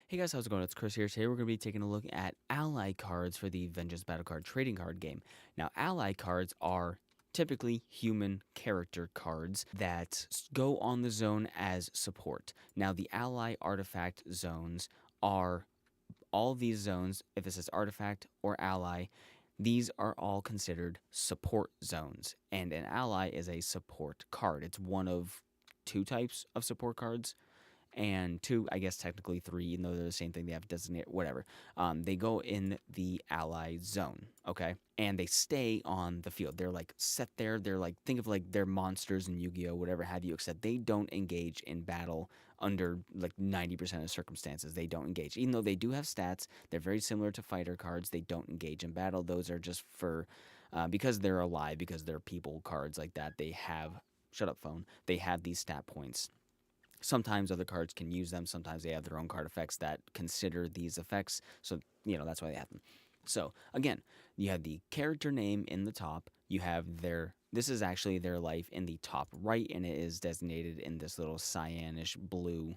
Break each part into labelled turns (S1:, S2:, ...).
S1: Hey guys, how's it going? It's Chris here. Today we're going to be taking a look at ally cards for the Vengeance Battle Card trading card game. Now, ally cards are typically human character cards that go on the zone as support. Now, the ally artifact zones are all these zones, if it says artifact or ally, these are all considered support zones. And an ally is a support card. It's one of two types of support cards and two, I guess technically three, even though they're the same thing, they have designated, whatever. They go in the ally zone, okay? And they stay on the field. They're like set there. They're like, think of like they're monsters in Yu-Gi-Oh, whatever have you, except they don't engage in battle under like 90% of circumstances. They don't engage. Even though they do have stats, they're very similar to fighter cards. They don't engage in battle. Those are just for, because they're alive, because they're people cards like that, they have, shut up phone, they have these stat points. Sometimes other cards can use them. Sometimes they have their own card effects that consider these effects. So, that's why they have them. So, again, you have the character name in the top. You have this is actually their life in the top right, and it is designated in this little cyanish blue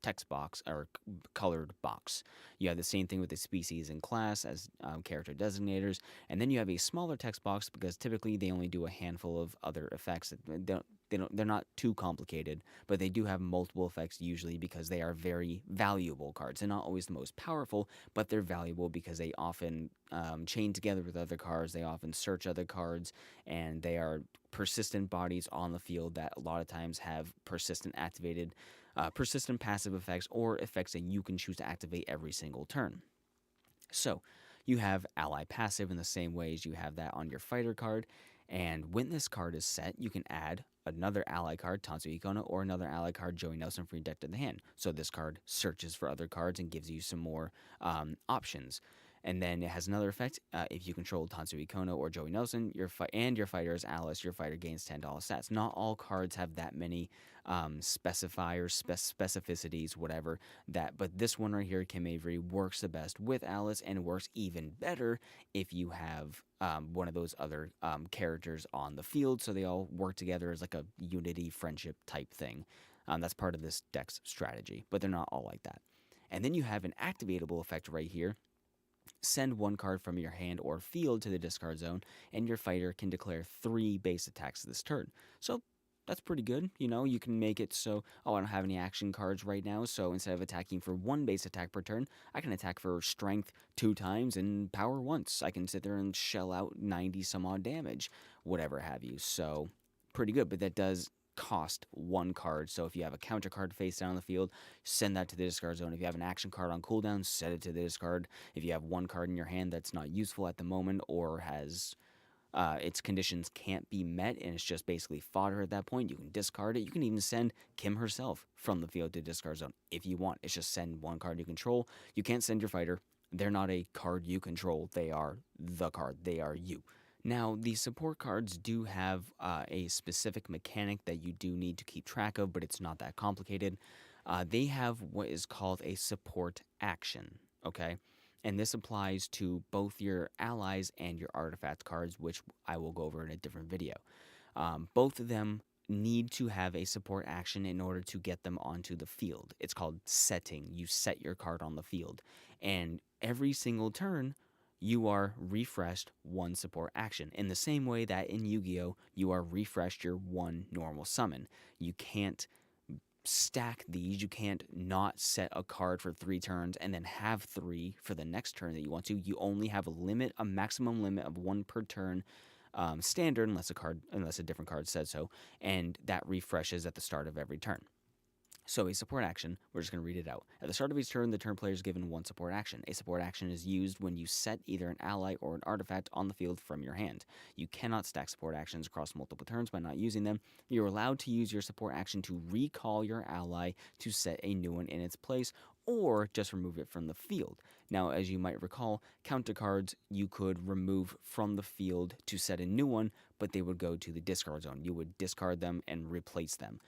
S1: text box or colored box. You have the same thing with the species and class as character designators. And then you have a smaller text box because typically they only do a handful of other effects. They're not too complicated, but they do have multiple effects usually because they are very valuable cards. They're not always the most powerful, but they're valuable because they often chain together with other cards. They often search other cards, and they are persistent bodies on the field that a lot of times have persistent passive effects or effects that you can choose to activate every single turn. So you have ally passive in the same way as you have that on your fighter card. And when this card is set, you can add another ally card, Tatsu Ikona, or another ally card, Joey Nelson, from your deck to the hand. So this card searches for other cards and gives you some more options. And then it has another effect. If you control Tatsu Ikona or Joey Nelson, your fighter is Alice, your fighter gains $10 stats. Not all cards have that many specifiers, specificities, whatever. But this one right here, Kim Avery, works the best with Alice, and works even better if you have one of those other characters on the field. So they all work together as like a unity friendship type thing. That's part of this deck's strategy, but they're not all like that. And then you have an activatable effect right here. Send one card from your hand or field to the discard zone, and your fighter can declare 3 base attacks this turn. So that's pretty good. You can make it so, I don't have any action cards right now, so instead of attacking for 1 base attack per turn, I can attack for strength 2 times and power once. I can sit there and shell out 90 some odd damage, whatever have you. So pretty good, but that does cost 1 card. So if you have a counter card face down on the field, send that to the discard zone. If you have an action card on cooldown, set it to the discard. If you have 1 card in your hand that's not useful at the moment or has its conditions can't be met and it's just basically fodder at that point, you can discard it. You can even send Kim herself from the field to discard zone if you want. It's just send 1 card you control. You can't send your fighter. They're not a card you control. They are the card. They are you. Now, the support cards do have a specific mechanic that you do need to keep track of, but it's not that complicated. They have what is called a support action, okay? And this applies to both your allies and your artifact cards, which I will go over in a different video. Both of them need to have a support action in order to get them onto the field. It's called setting. You set your card on the field. And every single turn, you are refreshed 1 support action. In the same way that in Yu-Gi-Oh, you are refreshed your 1 normal summon. You can't stack these. You can't not set a card for 3 turns and then have 3 for the next turn that you want to. You only have a maximum limit of 1 per turn, standard, unless a different card says so, and that refreshes at the start of every turn. So a support action, we're just going to read it out. At the start of each turn, the turn player is given 1 support action. A support action is used when you set either an ally or an artifact on the field from your hand. You cannot stack support actions across multiple turns by not using them. You're allowed to use your support action to recall your ally to set a new one in its place, or just remove it from the field. Now, as you might recall, counter cards you could remove from the field to set a new one, but they would go to the discard zone. You would discard them and replace them.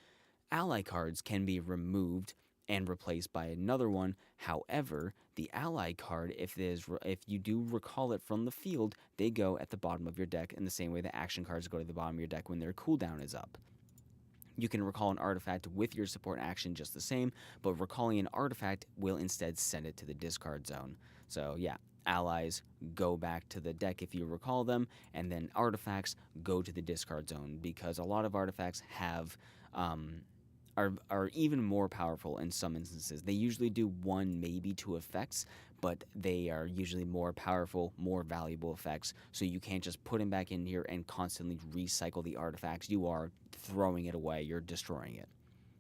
S1: Ally cards can be removed and replaced by another one. However, the ally card, if you do recall it from the field, they go at the bottom of your deck in the same way that action cards go to the bottom of your deck when their cooldown is up. You can recall an artifact with your support action just the same, but recalling an artifact will instead send it to the discard zone. So yeah, allies go back to the deck if you recall them, and then artifacts go to the discard zone because a lot of artifacts have are even more powerful in some instances. They usually do one, maybe two effects, but they are usually more powerful, more valuable effects. So you can't just put them back in here and constantly recycle the artifacts. You are throwing it away, you're destroying it.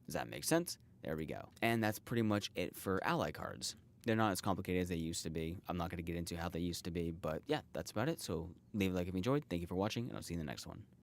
S1: Does that make sense? There we go. And that's pretty much it for ally cards. They're not as complicated as they used to be. I'm not going to get into how they used to be, but yeah, that's about it. So leave a like if you enjoyed. Thank you for watching, and I'll see you in the next one.